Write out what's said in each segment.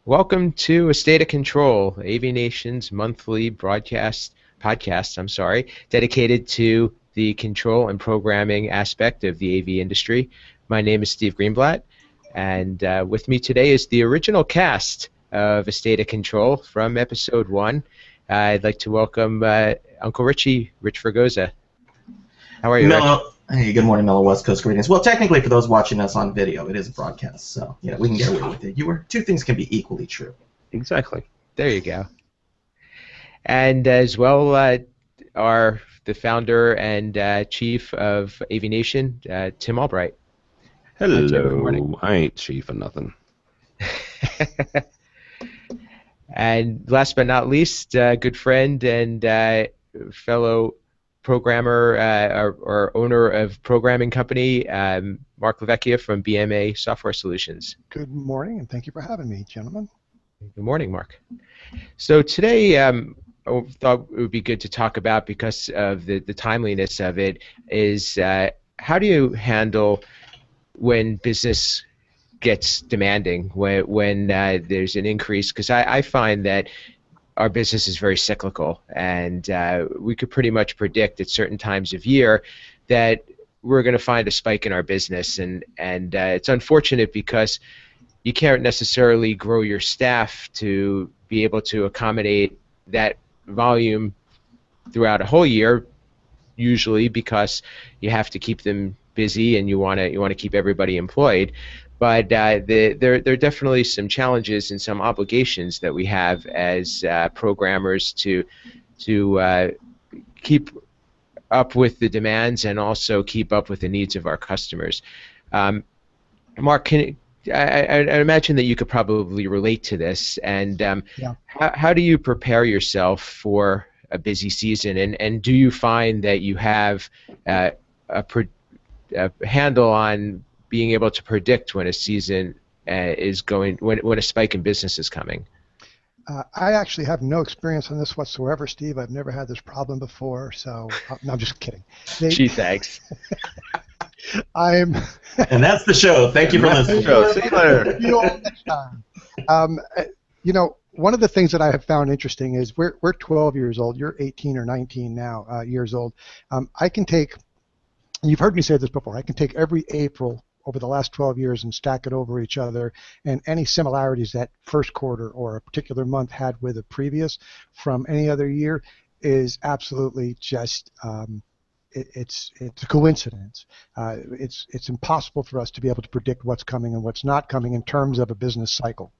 Welcome to A State of Control, Aviation's monthly podcast, dedicated to the control and programming aspect of the AV industry. My name is Steve Greenblatt, and with me today is the original cast of A State of Control from episode 1. I'd like to welcome Uncle Richie, Rich Fregosa. How are you, Rich? Hey, good morning, Mellow West Coast greetings. Well, technically, for those watching us on video, it is a broadcast, so we can get away with it. Two things can be equally true. Exactly. There you go. And as well, are the founder and chief of Aviation, Tim Albright. Hello. Tim, good morning. I ain't chief of nothing. And last but not least, good friend and fellow programmer or owner of programming company, Mark Lavecchia from BMA Software Solutions. Good morning, and thank you for having me, gentlemen. Good morning, Mark. So today, I thought it would be good to talk about, because of the timeliness of it, is how do you handle when business gets demanding, when there's an increase? Because I find that our business is very cyclical, and we could pretty much predict at certain times of year that we're going to find a spike in our business, and it's unfortunate because you can't necessarily grow your staff to be able to accommodate that volume throughout a whole year, usually, because you have to keep them busy and you want to keep everybody employed. But there are definitely some challenges and some obligations that we have as programmers to keep up with the demands and also keep up with the needs of our customers. Mark, I imagine that you could probably relate to this, and how do you prepare yourself for a busy season, and do you find that you have a handle on being able to predict when a season is going, when a spike in business is coming? I actually have no experience on this whatsoever, Steve. I've never had this problem before, so no, I'm just kidding. Gee, thanks. And that's the show. Thank you for listening. See you later. See you all next time. One of the things that I have found interesting is we're 12 years old. You're 18 or 19 now, years old. I can take, you've heard me say this before, I can take every April over the last 12 years and stack it over each other, and any similarities that first quarter or a particular month had with a previous from any other year is absolutely just it's a coincidence. It's impossible for us to be able to predict what's coming and what's not coming in terms of a business cycle.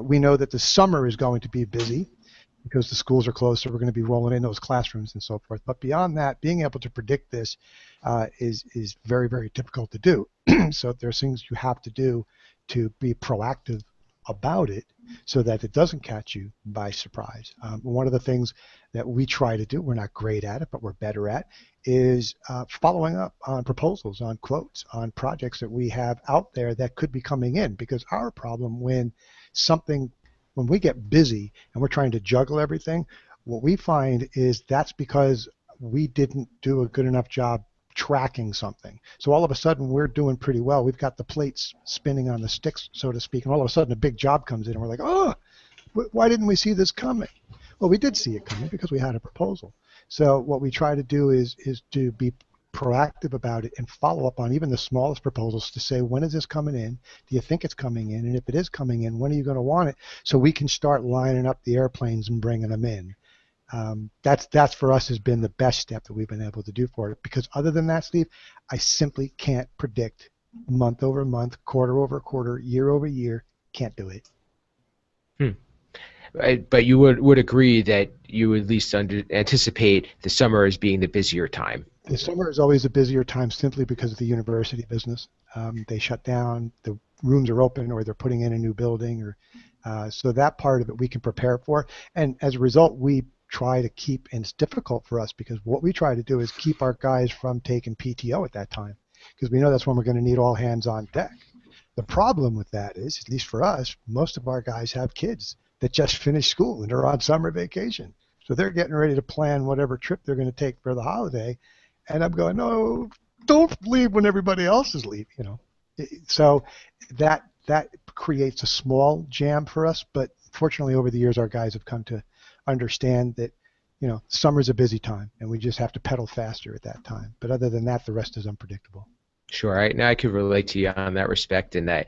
We know that the summer is going to be busy because the schools are closed, so we're going to be rolling in those classrooms and so forth. But beyond that, being able to predict this is very, very difficult to do. So there's things you have to do to be proactive about it so that it doesn't catch you by surprise. One of the things that we try to do, we're not great at it, but we're better at, is following up on proposals, on quotes, on projects that we have out there that could be coming in. Because our problem when we get busy and we're trying to juggle everything, what we find is that's because we didn't do a good enough job tracking something. So all of a sudden we're doing pretty well. We've got the plates spinning on the sticks, so to speak, and all of a sudden a big job comes in and we're like, oh, why didn't we see this coming? Well, we did see it coming because we had a proposal. So what we try to do is to be proactive about it and follow up on even the smallest proposals to say, when is this coming in? Do you think it's coming in? And if it is coming in, when are you going to want it? So we can start lining up the airplanes and bringing them in. That's for us has been the best step that we've been able to do for it, because other than that, Steve, I simply can't predict month over month, quarter over quarter, year over year. Can't do it. But you would agree that you at least anticipate the summer as being the busier time. The summer is always a busier time simply because of the university business. They shut down, the rooms are open, or they're putting in a new building, or so that part of it we can prepare for. And as a result, we try to keep, and it's difficult for us because what we try to do is keep our guys from taking PTO at that time, because we know that's when we're going to need all hands on deck. The problem with that is, at least for us, most of our guys have kids that just finished school and are on summer vacation. So they're getting ready to plan whatever trip they're going to take for the holiday. And I'm going, no, don't leave when everybody else is leaving, So that creates a small jam for us, but fortunately over the years our guys have come to understand that, you know, summer's a busy time and we just have to pedal faster at that time. But other than that, the rest is unpredictable. Sure, I could relate to you on that respect, and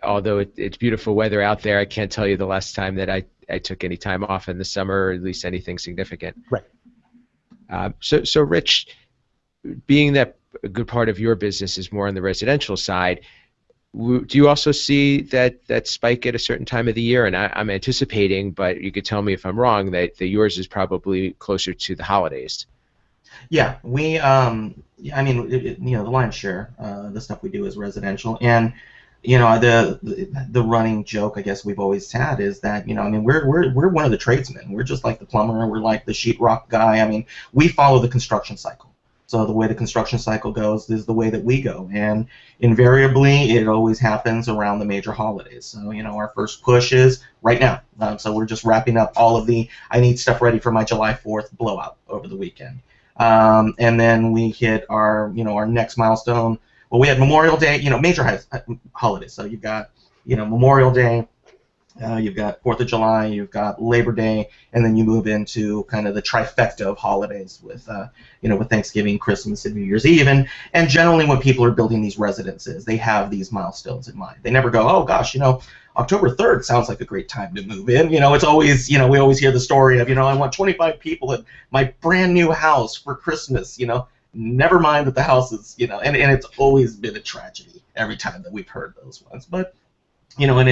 although it's beautiful weather out there, I can't tell you the last time that I took any time off in the summer, or at least anything significant. Right. So Rich, being that a good part of your business is more on the residential side, do you also see that spike at a certain time of the year? And I'm anticipating, but you could tell me if I'm wrong, that yours is probably closer to the holidays. Yeah, we I mean, you know, the lion's share, the stuff we do is residential, and you know, the running joke I guess we've always had is that, you know, I mean, we're one of the tradesmen. We're just like the plumber. We're like the sheetrock guy. I mean, we follow the construction cycle. So the way the construction cycle goes is the way that we go, and invariably it always happens around the major holidays. So, you know, our first push is right now. So we're just wrapping up all of the I need stuff ready for my July 4th blowout over the weekend. And then we hit our, you know, our next milestone. Well, we had Memorial Day, you know, major holidays. So you've got, you know, Memorial Day, you've got 4th of July, you've got Labor Day, and then you move into kind of the trifecta of holidays with, you know, with Thanksgiving, Christmas, and New Year's Eve. And generally when people are building these residences, they have these milestones in mind. They never go, oh gosh, you know, October 3rd sounds like a great time to move in. You know, it's always, you know, we always hear the story of, you know, I want 25 people at my brand new house for Christmas, you know. Never mind that the house is, you know, and it's always been a tragedy every time that we've heard those ones. But, you know, and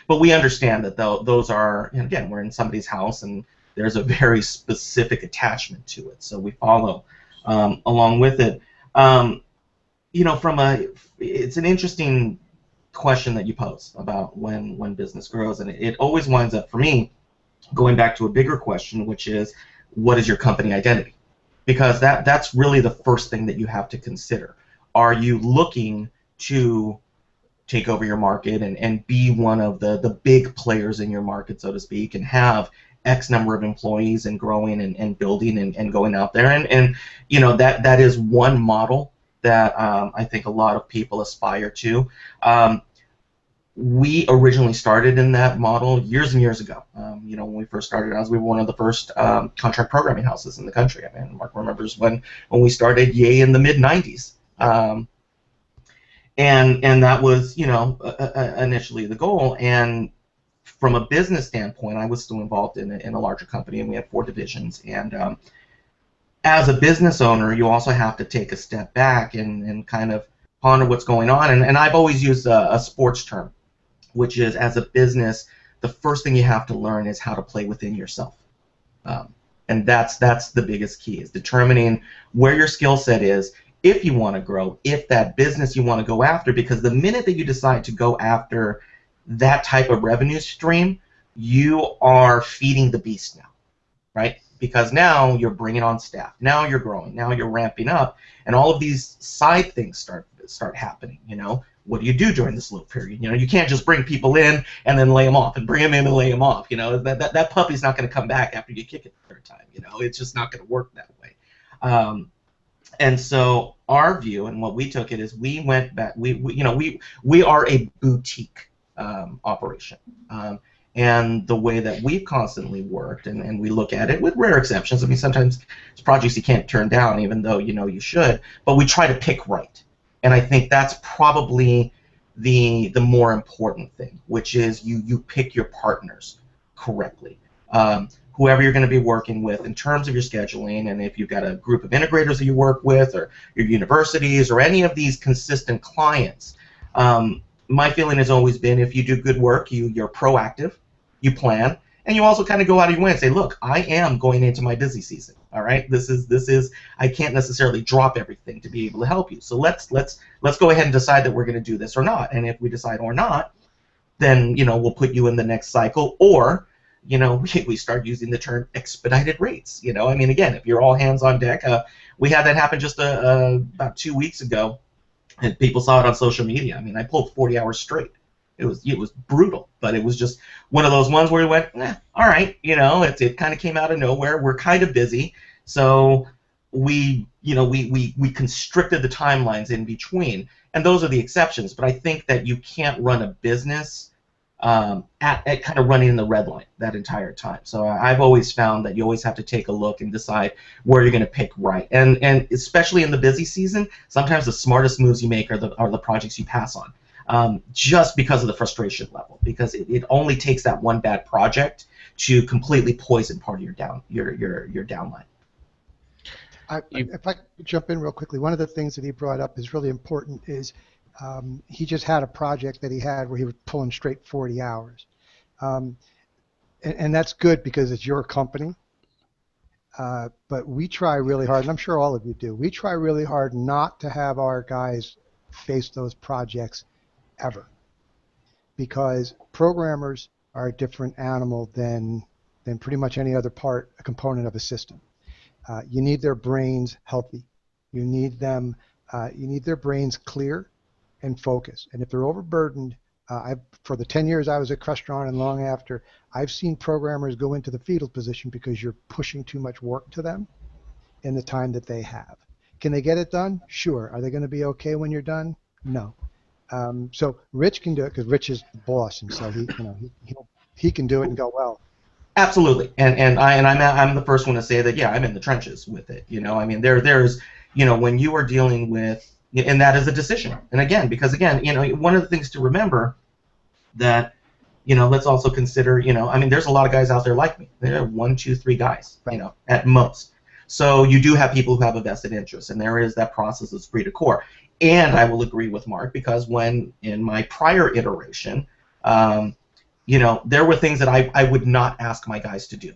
but we understand that those are, and again, we're in somebody's house and there's a very specific attachment to it. So we follow along with it. You know, it's an interesting question that you pose about when business grows, and it always winds up for me going back to a bigger question, which is, what is your company identity? Because that's really the first thing that you have to consider. Are you looking to take over your market and be one of the big players in your market, so to speak, and have X number of employees and growing and building and going out there? And you know, that is one model that I think a lot of people aspire to. We originally started in that model years and years ago. You know, when we first started out, we were one of the first contract programming houses in the country. I mean, Mark remembers when we started, yay, in the mid-'90s. And that was, you know, initially the goal. And from a business standpoint, I was still involved in a larger company, and we had 4 divisions. And as a business owner, you also have to take a step back and kind of ponder what's going on. And I've always used a sports term, which is, as a business, the first thing you have to learn is how to play within yourself. And that's the biggest key, is determining where your skill set is, if you want to grow, if that business you want to go after, because the minute that you decide to go after that type of revenue stream, you are feeding the beast now, right? Because now you're bringing on staff, now you're growing, now you're ramping up, and all of these side things start happening, you know. What do you do during this little period? You know, you can't just bring people in and then lay them off, and bring them in and lay them off. You know, that puppy's not going to come back after you kick it the third time. You know, it's just not going to work that way. And so our view, and what we took it, is we went back. We are a boutique operation, and the way that we've constantly worked, and we look at it with rare exceptions. I mean, sometimes it's projects you can't turn down, even though you know you should. But we try to pick right. And I think that's probably the more important thing, which is you pick your partners correctly. Whoever you're going to be working with in terms of your scheduling, and if you've got a group of integrators that you work with, or your universities, or any of these consistent clients, my feeling has always been, if you do good work, you're proactive, you plan, and you also kind of go out of your way and say, look, I am going into my busy season. All right, this is I can't necessarily drop everything to be able to help you. So let's go ahead and decide that we're going to do this or not. And if we decide or not, then, you know, we'll put you in the next cycle, or, you know, we start using the term expedited rates. You know, I mean, again, if you're all hands on deck, we had that happen just about 2 weeks ago, and people saw it on social media. I mean, I pulled 40 hours straight. It was brutal, but it was just one of those ones where we went, all right, you know, it kind of came out of nowhere. We're kind of busy, so we constricted the timelines in between. and those are the exceptions. But I think that you can't run a business at kind of running in the red line that entire time. So I've always found that you always have to take a look and decide where you're going to pick right. And especially in the busy season, sometimes the smartest moves you make are the projects you pass on, just because of the frustration level. Because it only takes that one bad project to completely poison part of your downline. If I could jump in real quickly, one of the things that he brought up is really important is he just had a project that he had where he was pulling straight 40 hours. And that's good because it's your company. But we try really hard, and I'm sure all of you do, we try really hard not to have our guys face those projects ever. Because programmers are a different animal than pretty much any other component of a system. You need their brains healthy. You need them. You need their brains clear and focused. And if they're overburdened, for the 10 years I was at Crestron and long after, I've seen programmers go into the fetal position because you're pushing too much work to them in the time that they have. Can they get it done? Sure. Are they going to be okay when you're done? No. So Rich can do it because Rich is the boss, and so he can do it and go well. Absolutely, and I'm the first one to say that, yeah, I'm in the trenches with it. I mean, there's when you are dealing with, and that is a decision. And again, because one of the things to remember that let's also consider, I mean, there's a lot of guys out there like me. There are 1, 2, 3 guys, right, at most. So you do have people who have a vested interest, and there is that process of esprit de corps. And I will agree with Mark because when in my prior iteration, there were things that I would not ask my guys to do,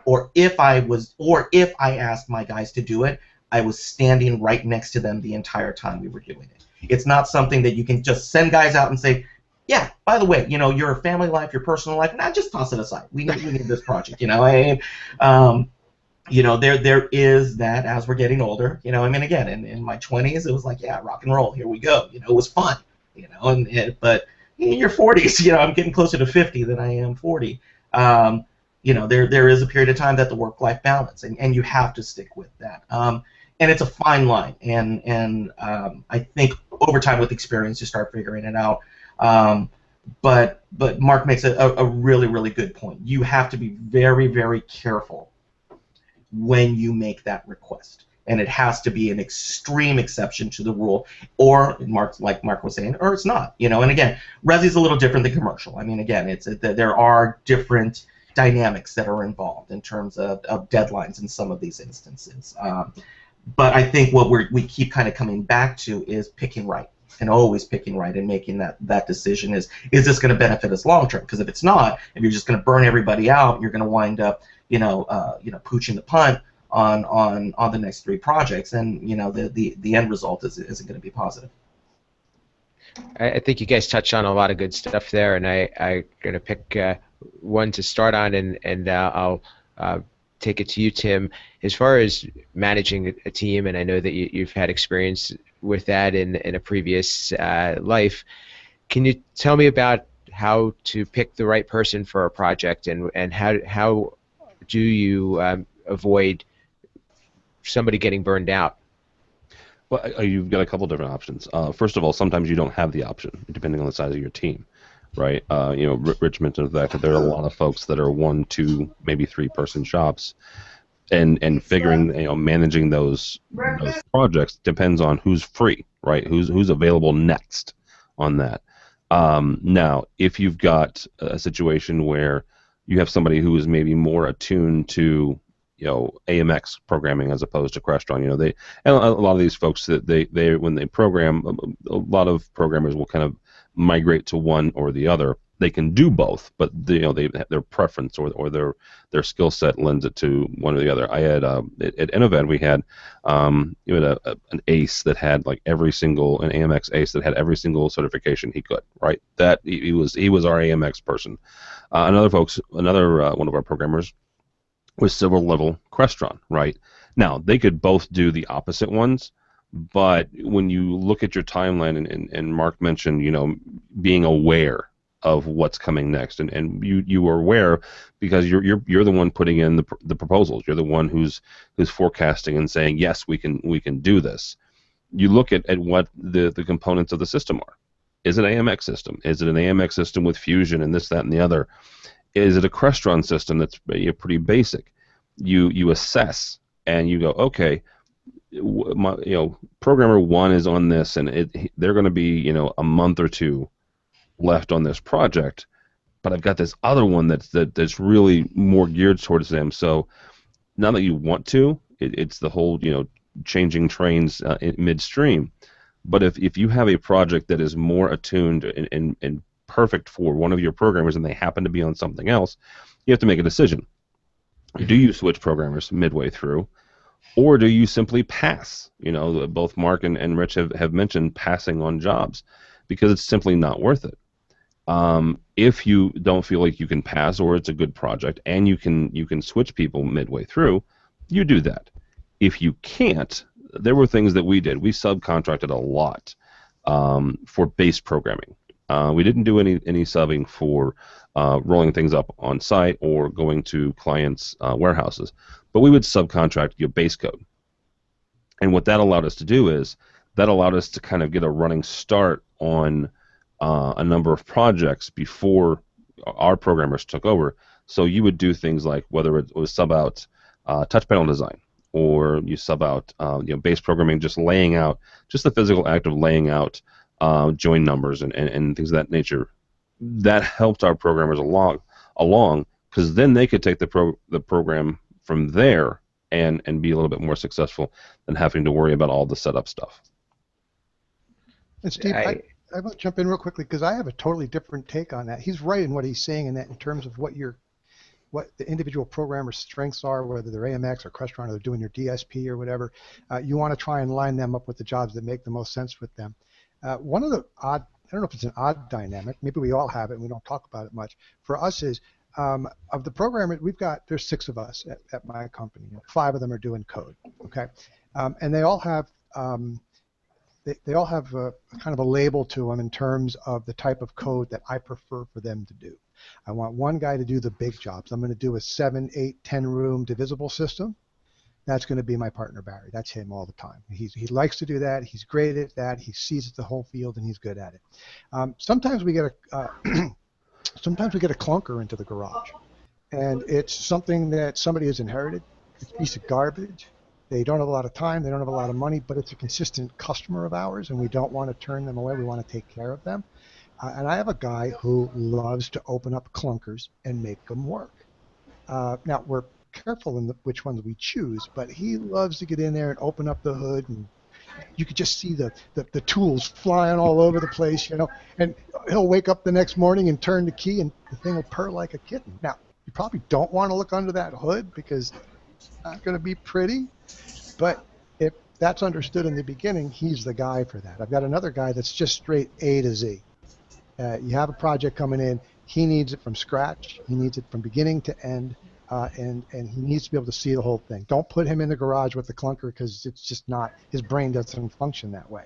or if I asked my guys to do it, I was standing right next to them the entire time we were doing it. It's not something that you can just send guys out and say, yeah, by the way, your family life, your personal life, nah, just toss it aside. We need this project, there is that as we're getting older, I mean, again, in my 20s, it was like, yeah, rock and roll, here we go, it was fun, but in your 40s, I'm getting closer to 50 than I am 40. There is a period of time that the work-life balance, and you have to stick with that. And it's a fine line, and I think over time with experience you start figuring it out. But Mark makes a really, really good point. You have to be very, very careful when you make that request. And it has to be an extreme exception to the rule, or like Mark was saying, or it's not. And again, Resi's a little different than commercial. I mean, again, there are different dynamics that are involved in terms of deadlines in some of these instances. But I think what we keep kind of coming back to is picking right, and always picking right, and making that decision is this going to benefit us long term? Because if it's not, if you're just going to burn everybody out, you're going to wind up pooching the punt on the next 3 projects, and the end result isn't going to be positive. I think you guys touched on a lot of good stuff there, and I'm going to pick one to start on, and I'll take it to you, Tim. As far as managing a team, and I know that you've had experience with that in a previous life, can you tell me about how to pick the right person for a project, and how do you avoid somebody getting burned out? Well, you've got a couple different options. First of all, sometimes you don't have the option, depending on the size of your team, right? Rich mentioned the fact that there are a lot of folks that are 1, 2, maybe 3-person shops, and figuring, managing those projects depends on who's free, right? Who's available next on that. Now, if you've got a situation where you have somebody who is maybe more attuned to AMX programming as opposed to Crestron. And a lot of these folks that they when they program, a lot of programmers will kind of migrate to one or the other. They can do both, but their preference or their skill set lends it to one or the other. I had at Innovad we had an ace that had an AMX ace that had every single certification he could. Right, that he was our AMX person. Another one of our programmers was silver level Crestron, right? Now, they could both do the opposite ones, but when you look at your timeline, and Mark mentioned, being aware of what's coming next, and you are aware because you're the one putting in the proposals. You're the one who's forecasting and saying, yes, we can do this. you look at what the components of the system are. Is it an AMX system? Is it an AMX system with Fusion and this, that, and the other? Is it a Crestron system that's pretty basic? You assess and you go, okay, programmer one is on this, and they're going to be a month or two left on this project, but I've got this other one that's really more geared towards them. So now that you want to, it's the whole changing trains midstream. But if you have a project that is more attuned and perfect for one of your programmers and they happen to be on something else, you have to make a decision. Do you switch programmers midway through, or do you simply pass? Both Mark and Rich have mentioned passing on jobs because it's simply not worth it. If you don't feel like you can pass, or it's a good project and you can switch people midway through, you do that. If you can't, there were things that we did. We subcontracted a lot for base programming. We didn't do any subbing for rolling things up on site or going to clients' warehouses, but we would subcontract your base code. And what that allowed us to do is that allowed us to kind of get a running start on a number of projects before our programmers took over. So you would do things like whether it was sub out touch panel design, or you sub out base programming, just laying out, just the physical act of laying out join numbers and things of that nature. That helped our programmers along because then they could take the program from there and be a little bit more successful than having to worry about all the setup stuff. And Steve, I want to jump in real quickly because I have a totally different take on that. He's right in what he's saying in that in terms of what the individual programmer's strengths are, whether they're AMX or Crestron or they're doing your DSP or whatever. You want to try and line them up with the jobs that make the most sense with them. One of the odd, I don't know if it's an odd dynamic, maybe we all have it and we don't talk about it much, for us is of the programmers, there's 6 of us at my company. 5 of them are doing code, okay? And they all have they all have a kind of a label to them in terms of the type of code that I prefer for them to do. I want one guy to do the big jobs. I'm going to do a 7, 8, 10 room divisible system. That's going to be my partner Barry. That's him all the time. He likes to do that. He's great at that. He sees the whole field and he's good at it. Sometimes we get a clunker into the garage, and it's something that somebody has inherited. It's a piece of garbage. They don't have a lot of time. They don't have a lot of money, but it's a consistent customer of ours, and we don't want to turn them away. We want to take care of them. And I have a guy who loves to open up clunkers and make them work. Now, we're careful in which ones we choose, but he loves to get in there and open up the hood, and you could just see the tools flying all over the place, and he'll wake up the next morning and turn the key, and the thing will purr like a kitten. Now, you probably don't want to look under that hood because it's not going to be pretty, but if that's understood in the beginning, he's the guy for that. I've got another guy that's just straight A to Z. You have a project coming in, he needs it from scratch, he needs it from beginning to end, and he needs to be able to see the whole thing. Don't put him in the garage with the clunker because it's just not, his brain doesn't function that way.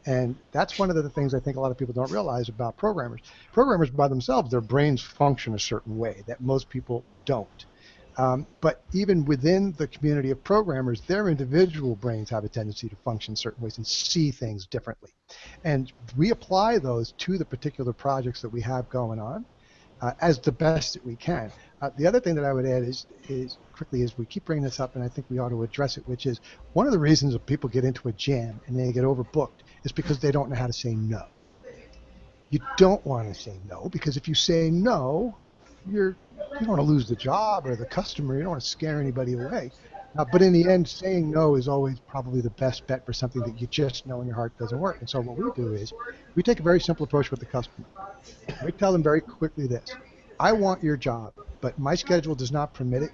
And that's one of the things I think a lot of people don't realize about programmers. Programmers by themselves, their brains function a certain way that most people don't. But even within the community of programmers, their individual brains have a tendency to function certain ways and see things differently. And we apply those to the particular projects that we have going on as the best that we can. The other thing that I would add is we keep bringing this up, and I think we ought to address it, which is one of the reasons that people get into a jam and they get overbooked is because they don't know how to say no. You don't want to say no, because if you say no, you don't want to lose the job or the customer. You don't want to scare anybody away. But in the end, saying no is always probably the best bet for something that you just know in your heart doesn't work. And so what we do is we take a very simple approach with the customer. We tell them very quickly this: I want your job, but my schedule does not permit it.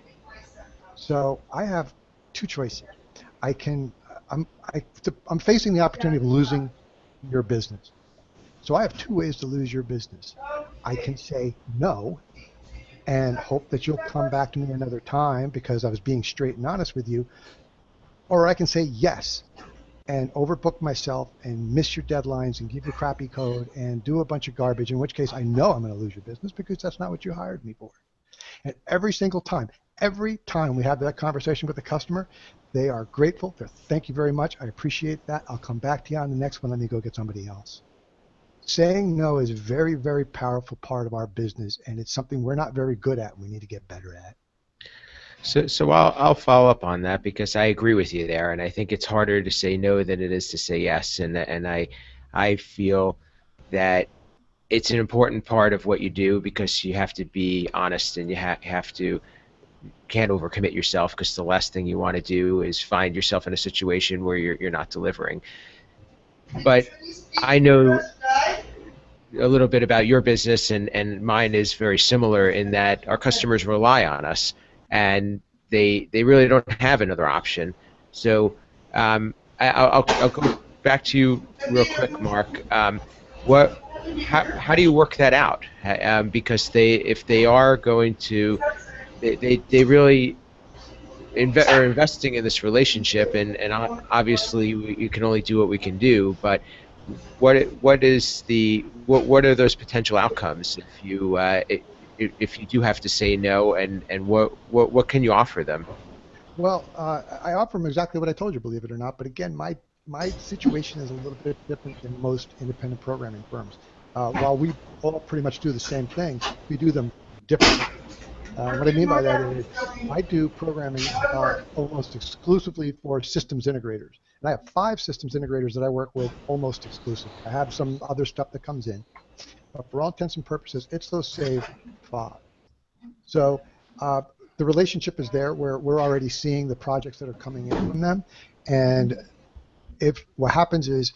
So I have 2 choices. I'm facing the opportunity of losing your business. So I have 2 ways to lose your business. I can say no and hope that you'll come back to me another time because I was being straight and honest with you, or I can say yes and overbook myself and miss your deadlines and give you crappy code and do a bunch of garbage, in which case I know I'm going to lose your business because that's not what you hired me for. And every single time every time we have that conversation with the customer, they are grateful. They're, thank you very much. I appreciate that. I'll come back to you on the next one. Let me go get somebody else. Saying no is a very, very powerful part of our business, and it's something we're not very good at. We need to get better at. So I'll follow up on that because I agree with you there, and I think it's harder to say no than it is to say yes, and I feel that it's an important part of what you do because you have to be honest and you have to can't overcommit yourself because the last thing you want to do is find yourself in a situation where you're not delivering. But I know a little bit about your business, and mine is very similar in that our customers rely on us, and they really don't have another option. So I'll go back to you real quick, Mark. How do you work that out? Because if they are going to, they really are investing in this relationship, and obviously you can only do what we can do, but what are those potential outcomes if you do have to say no, and what can you offer them? Well, I offer them exactly what I told you, believe it or not. But again, my situation is a little bit different than most independent programming firms. While we all pretty much do the same thing, we do them differently. What I mean by that is I do programming almost exclusively for systems integrators. And I have 5 systems integrators that I work with almost exclusively. I have some other stuff that comes in. But for all intents and purposes, it's those same 5. So the relationship is there where we're already seeing the projects that are coming in from them. And if what happens is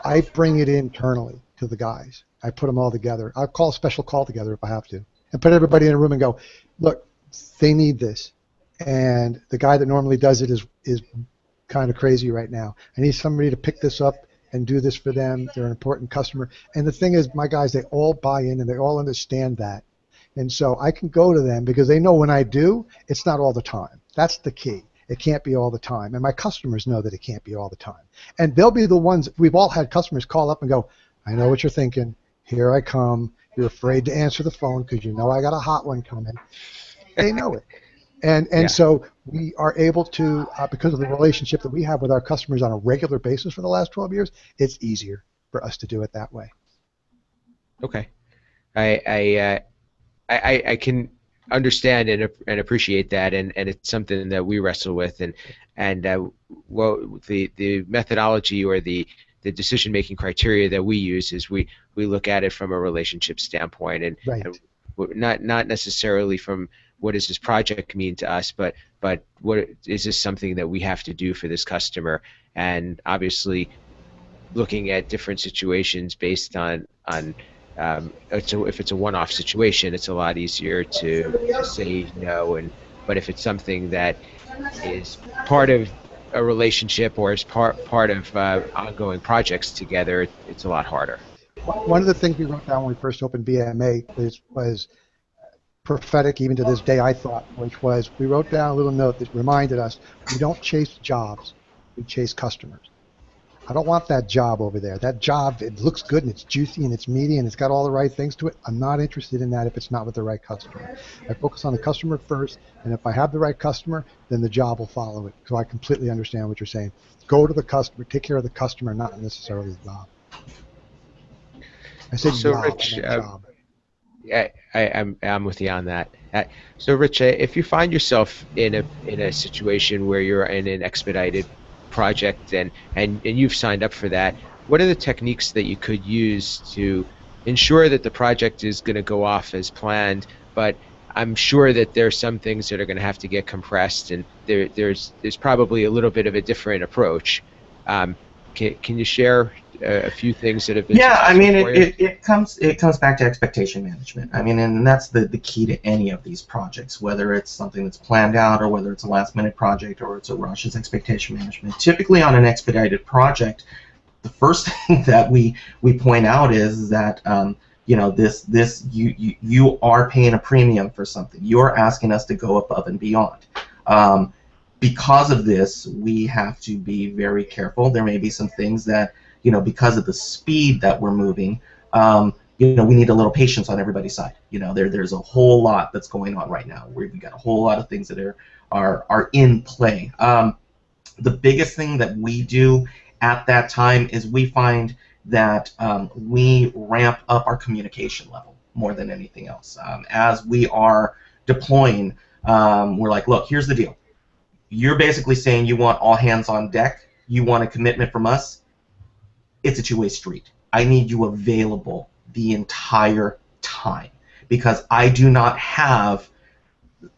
I bring it internally to the guys. I put them all together. I'll call a special call together if I have to. And put everybody in a room and go, look, they need this. And the guy that normally does it is kind of crazy right now. I need somebody to pick this up and do this for them. They're an important customer. And the thing is, my guys, they all buy in and they all understand that. And so I can go to them because they know when I do, it's not all the time. That's the key. It can't be all the time. And my customers know that it can't be all the time. And they'll be the ones, we've all had customers call up and go, I know what you're thinking. Here I come. You're afraid to answer the phone because you know I got a hot one coming. They know it. And so we are able to, because of the relationship that we have with our customers on a regular basis for the last 12 years, it's easier for us to do it that way. Okay. I can understand and appreciate that, and it's something that we wrestle with, and well, the methodology or the decision-making criteria that we use is we look at it from a relationship standpoint, and, right. and not necessarily from what does this project mean to us, but what is this something that we have to do for this customer, and obviously looking at different situations based on so if it's a one-off situation, it's a lot easier to say no, but if it's something that is part of a relationship or is part of ongoing projects together, it's a lot harder. One of the things we wrote down when we first opened BMA was prophetic even to this day, I thought, which was we wrote down a little note that reminded us we don't chase jobs, we chase customers. I don't want that job over there. That job, it looks good and it's juicy and it's meaty and it's got all the right things to it. I'm not interested in that if it's not with the right customer. I focus on the customer first, and if I have the right customer, then the job will follow it. So I completely understand what you're saying. Go to the customer, take care of the customer, not necessarily the job. I said so job, Rich, job. I'm with you on that. So Rich, if you find yourself in a situation where you're in an expedited project and you've signed up for that, what are the techniques that you could use to ensure that the project is going to go off as planned, but I'm sure that there's some things that are going to have to get compressed, and there's probably a little bit of a different approach. Can you share a few things that have been Yeah, I mean, for you? it comes back to expectation management. I mean, and that's the key to any of these projects, whether it's something that's planned out or whether it's a last-minute project or it's a rush. It's expectation management. Typically, on an expedited project, the first thing that we point out is that you know, you are paying a premium for something. You're asking us to go above and beyond. Because of this, we have to be very careful. There may be some things that, you know, because of the speed that we're moving, you we need a little patience on everybody's side. There's a whole lot that's going on right now. We've got a whole lot of things that are in play. The biggest thing that we do at that time is we find that we ramp up our communication level more than anything else. As we are deploying, we're like, look, here's the deal. You're basically saying you want all hands on deck. You want a commitment from us. It's a two-way street. I need you available the entire time, because I do not have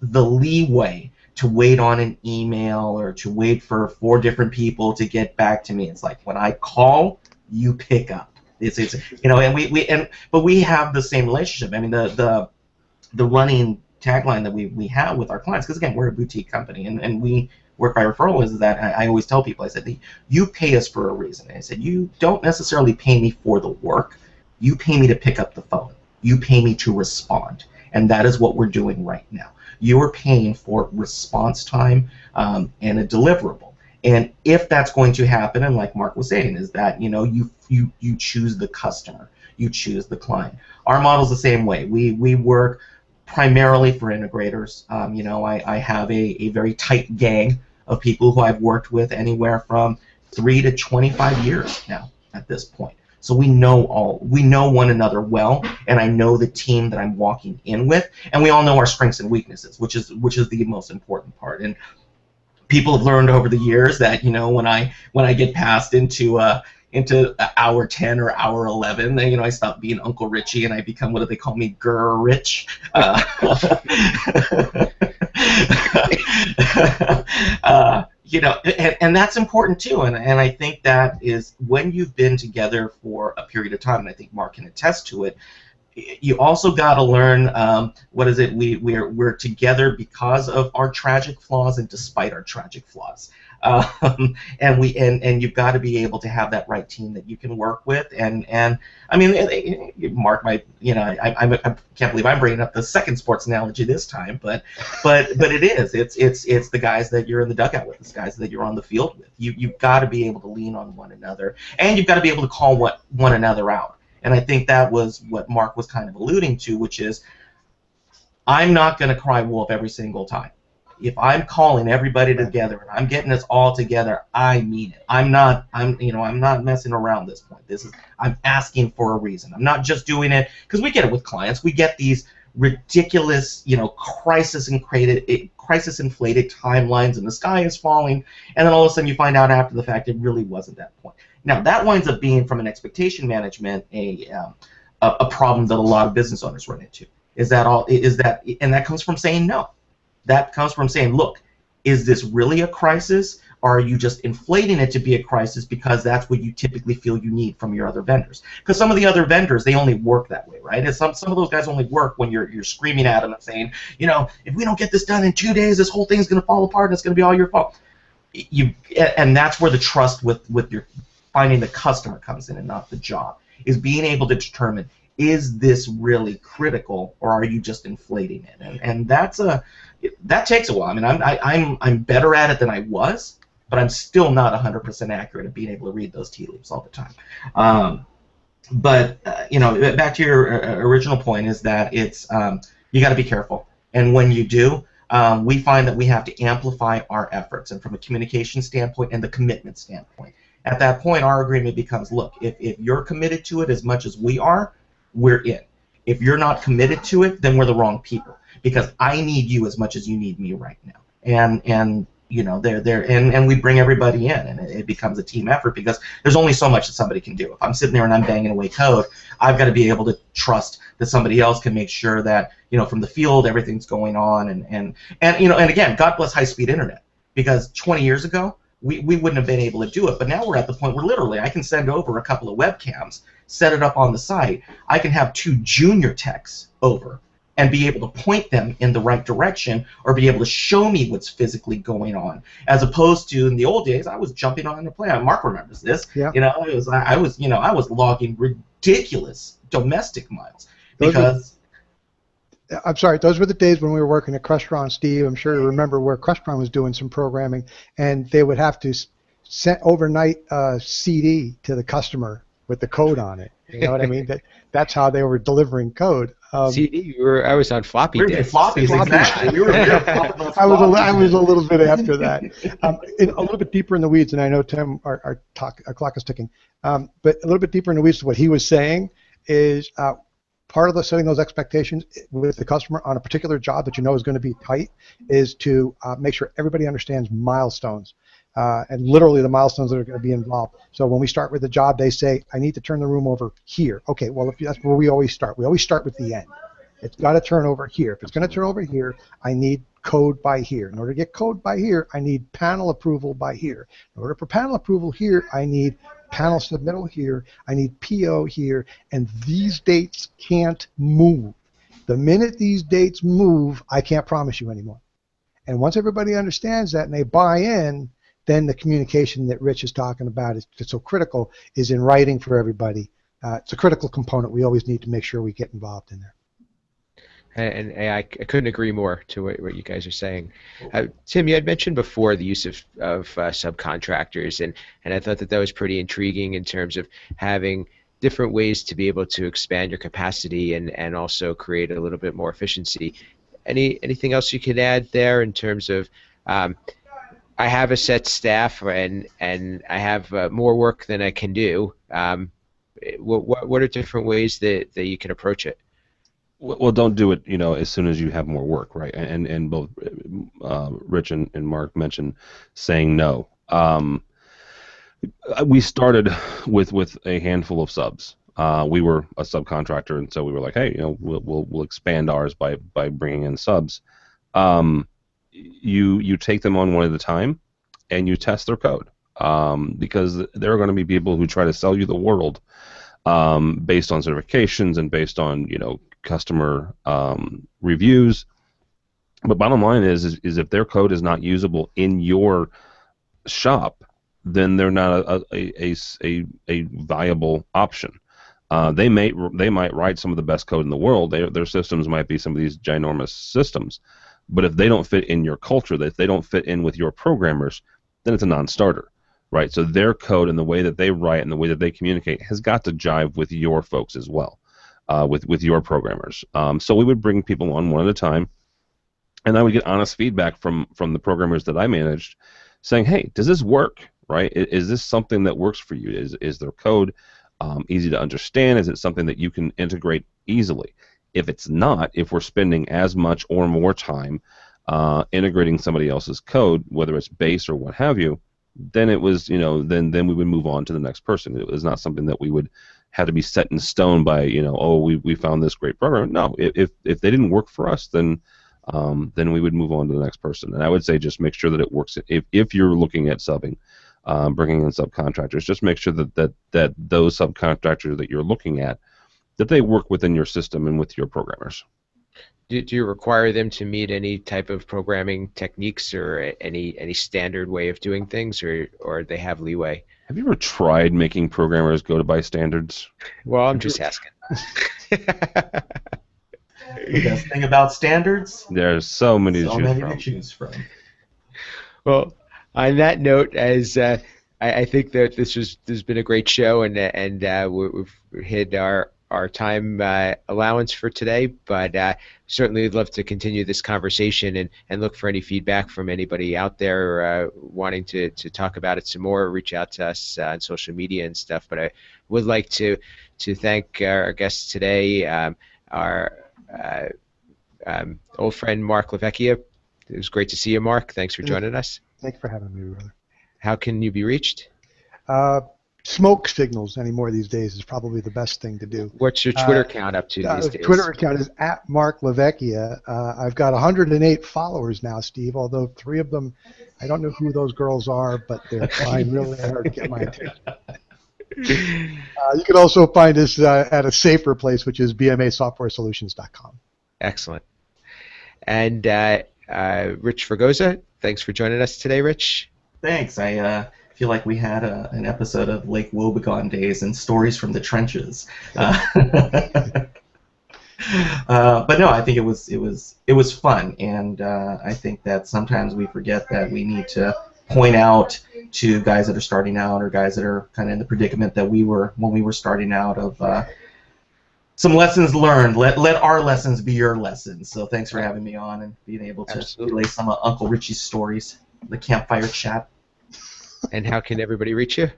the leeway to wait on an email or to wait for 4 different people to get back to me. It's like, when I call, you pick up. But we have the same relationship. I mean, the running tagline that we have with our clients, because again, we're a boutique company and we work by referral, is that I always tell people, I said, you pay us for a reason. And I said, you don't necessarily pay me for the work. You pay me to pick up the phone. You pay me to respond. And that is what we're doing right now. You are paying for response time and a deliverable. And if that's going to happen, and like Mark was saying, is that you choose the customer, you choose the client. Our model's the same way. We work primarily for integrators. I have a very tight gang of people who I've worked with anywhere from 3 to 25 years now at this point. So we know one another well, and I know the team that I'm walking in with, and we all know our strengths and weaknesses, which is the most important part. And people have learned over the years that when I get past into hour 10 or hour 11, I stop being Uncle Richie and I become, what do they call me, Grr Rich. And that's important too. And I think that is when you've been together for a period of time, and I think Mark can attest to it. You also got to learn we're together because of our tragic flaws and despite our tragic flaws, and you've got to be able to have that right team that you can work with. And I mean, Mark might, I can't believe I'm bringing up the second sports analogy this time, but it's the guys that you're in the dugout with, it's guys that you're on the field with. You've got to be able to lean on one another, and you've got to be able to call one another out. And I think that was what Mark was kind of alluding to, which is, I'm not going to cry wolf every single time. If I'm calling everybody together and I'm getting us all together, I mean it. I'm not messing around this point. I'm asking for a reason. I'm not just doing it because we get it with clients. We get these ridiculous, crisis-inflated timelines, and the sky is falling, and then all of a sudden you find out after the fact it really wasn't that point. Now that winds up being, from an expectation management, a problem that a lot of business owners run into. And that comes from saying no. That comes from saying, look, is this really a crisis, or are you just inflating it to be a crisis because that's what you typically feel you need from your other vendors? Because some of the other vendors, they only work that way, right? And some of those guys only work when you're screaming at them and saying, if we don't get this done in 2 days, this whole thing's going to fall apart and it's going to be all your fault. And that's where the trust with your finding the customer comes in, and not the job, is being able to determine, is this really critical, or are you just inflating it? And that takes a while. I mean, I'm better at it than I was, but I'm still not 100% accurate at being able to read those tea leaves all the time. Back to your original point, is that it's you got to be careful, and when you do, we find that we have to amplify our efforts, and from a communication standpoint and the commitment standpoint. At that point, our agreement becomes, look, if you're committed to it as much as we are, we're in. If you're not committed to it, then we're the wrong people, because I need you as much as you need me right now. And we bring everybody in, and it becomes a team effort, because there's only so much that somebody can do. If I'm sitting there and I'm banging away code, I've got to be able to trust that somebody else can make sure that from the field everything's going on, and again, God bless high-speed internet, because 20 years ago we wouldn't have been able to do it, but now we're at the point where literally I can send over a couple of webcams, set it up on the site. I can have 2 junior techs over and be able to point them in the right direction, or be able to show me what's physically going on, as opposed to in the old days I was jumping on the plane. Mark remembers this. Yeah. I was logging ridiculous domestic miles because. I'm sorry, those were the days when we were working at Crestron, Steve. I'm sure you remember where Crestron was doing some programming, and they would have to send overnight CD to the customer with the code on it. You know what I mean? That's how they were delivering code. CD, I was on floppy We were disks. floppies, exactly. We were flopping those I floppies. was a little bit after that. A little bit deeper in the weeds, and I know Tim, our clock is ticking. But a little bit deeper in the weeds, what he was saying is part of setting those expectations with the customer on a particular job that you know is going to be tight is to make sure everybody understands milestones. And literally the milestones that are going to be involved. So when we start with the job, they say, I need to turn the room over here. Okay, well, that's where we always start. We always start with the end. It's got to turn over here. If it's going to turn over here, I need code by here. In order to get code by here, I need panel approval by here. In order for panel approval here, I need panel submittal here. I need PO here. And these dates can't move. The minute these dates move, I can't promise you anymore. And once everybody understands that and they buy in, then the communication that Rich is talking about is so critical is in writing for everybody. It's a critical component. We always need to make sure we get involved in there. And I couldn't agree more to what you guys are saying. Tim, you had mentioned before the use of subcontractors, and I thought that was pretty intriguing in terms of having different ways to be able to expand your capacity and also create a little bit more efficiency. Anything else you could add there in terms of I have a set staff and I have more work than I can do. What are different ways that you can approach it? Well, don't do it, as soon as you have more work, right? And both Rich and Mark mentioned saying no. We started with a handful of subs. We were a subcontractor, and so we were like, hey, we'll expand ours by bringing in subs. You take them on one at a time, and you test their code, because there are going to be people who try to sell you the world based on certifications and based on customer reviews. But bottom line is if their code is not usable in your shop, then they're not a viable option. They might write some of the best code in the world. Their systems might be some of these ginormous systems. But if they don't fit in your culture, if they don't fit in with your programmers, then it's a non-starter, right? So their code and the way that they write and the way that they communicate has got to jive with your folks as well, with your programmers. So we would bring people on one at a time, and I would get honest feedback from the programmers that I managed, saying, "Hey, does this work? Right? Is this something that works for you? Is their code easy to understand? Is it something that you can integrate easily?" If it's not, if we're spending as much or more time integrating somebody else's code, whether it's base or what have you, then it was, then we would move on to the next person. It was not something that we would have to be set in stone by, we found this great program. No, if they didn't work for us, then we would move on to the next person. And I would say just make sure that it works. If you're looking at subbing, bringing in subcontractors, just make sure that those subcontractors that you're looking at, that they work within your system and with your programmers. Do you require them to meet any type of programming techniques or any standard way of doing things, or they have leeway? Have you ever tried making programmers go by standards? Well, I'm just asking. The best thing about standards? There's so many to choose from. Well, on that note, as I think that this has been a great show, and we've hit our time allowance for today, but certainly would love to continue this conversation and look for any feedback from anybody out there wanting to talk about it some more. Reach out to us on social media and stuff. But I would like to thank our guests today, our old friend Mark Lavecchia. It was great to see you, Mark. Thanks for joining us. Thanks for having me, brother. How can you be reached? Smoke signals anymore these days is probably the best thing to do. What's your Twitter account up to these days? Twitter account is @MarkLavecchia. I've got 108 followers now, Steve, although 3 of them, I don't know who those girls are, but they're trying really hard to get my attention. You can also find us at a safer place, which is bmasoftwaresolutions.com. Excellent. And Rich Fregosa, thanks for joining us today, Rich. Thanks. I feel like we had an episode of Lake Wobegon days and stories from the trenches. But no, I think it was fun, and I think that sometimes we forget that we need to point out to guys that are starting out or guys that are kind of in the predicament that we were when we were starting out of some lessons learned. Let our lessons be your lessons. So thanks for having me on and being able to relay some of Uncle Richie's stories, the campfire chat. And how can everybody reach you?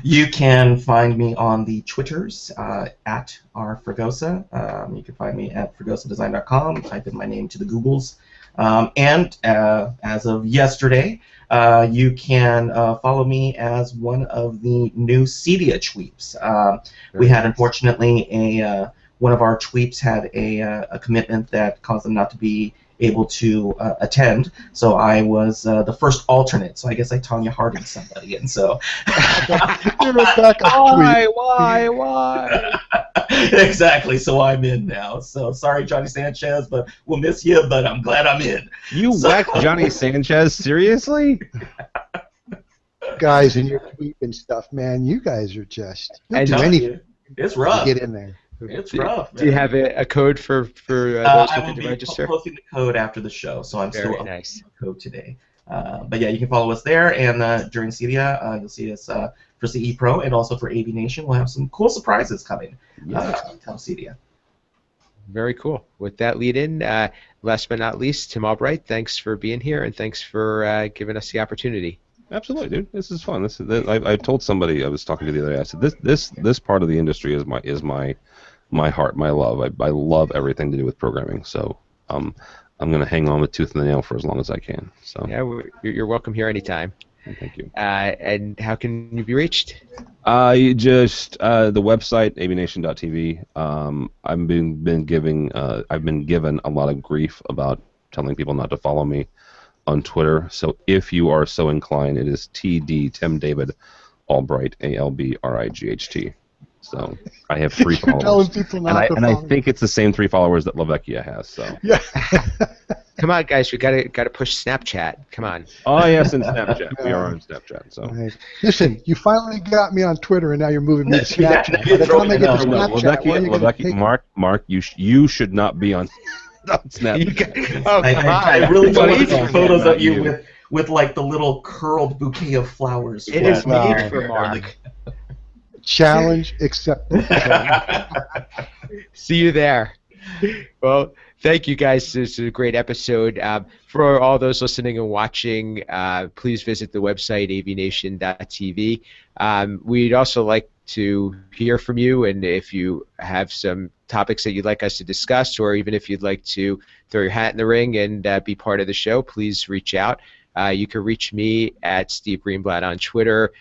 You can find me on the Twitters at rfragosa. You can find me at fragosadesign.com. Type in my name to the Googles. And as of yesterday, you can follow me as one of the new Cedia tweeps. We had, unfortunately, one of our tweeps had a commitment that caused them not to be able to attend, so I was the first alternate. So I guess I Tanya Harding somebody, and so why? Exactly. So I'm in now. So sorry, Johnny Sanchez, but we'll miss you. But I'm glad I'm in. You whacked Johnny Sanchez? Seriously? Guys, and your tweet and stuff, man, you guys are just I do tell anything. it's rough. To get in there. It's rough. Do you have a code for those looking to register? I will be posting the code after the show, so I'm Very still nice. the code today. But yeah, you can follow us there, and during Cedia, you'll see us for CE Pro and also for AV Nation. We'll have some cool surprises coming. Tell Cedia. Very cool. With that lead in, last but not least, Tim Albright, thanks for being here and thanks for giving us the opportunity. Absolutely, dude. This is fun. I told somebody I was talking to the other day. I said this part of the industry is my heart, my love. I love everything to do with programming. So I'm gonna hang on with tooth and nail for as long as I can. So yeah, you're welcome here anytime. Thank you. And how can you be reached? You just the website avnation.tv. I've been given a lot of grief about telling people not to follow me on Twitter. So if you are so inclined, it is TD Tim David Albright ALBRIGHT. So I have 3 followers. Telling people not to and I follow. think it's the same 3 followers that Lavecchia has. So Yeah. Come on, guys, we gotta push Snapchat. Come on. oh yes, and Snapchat. We are on Snapchat. So Right. Listen, you finally got me on Twitter, and now you're moving me to Yeah, Snapchat. you're By the time I get to throwing Snapchat, when are you gonna Lavecchia, take- Mark, you should not be on Snapchat. Oh, come I on. really don't want to Please. see photos of you You. with like the little curled bouquet of flowers. It is floating made in for there. Mark. Challenge accepted. See you there. Well, thank you guys. This is a great episode. For all those listening and watching, please visit the website avnation.tv. We'd also like to hear from you, and if you have some topics that you'd like us to discuss, or even if you'd like to throw your hat in the ring and be part of the show, please reach out. You can reach me at Steve Greenblatt on Twitter,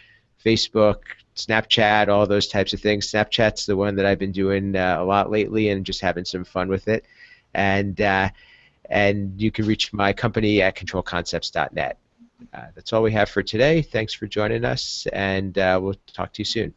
Facebook, Snapchat, all those types of things. Snapchat's the one that I've been doing a lot lately and just having some fun with it. And you can reach my company at controlconcepts.net. That's all we have for today. Thanks for joining us, and we'll talk to you soon.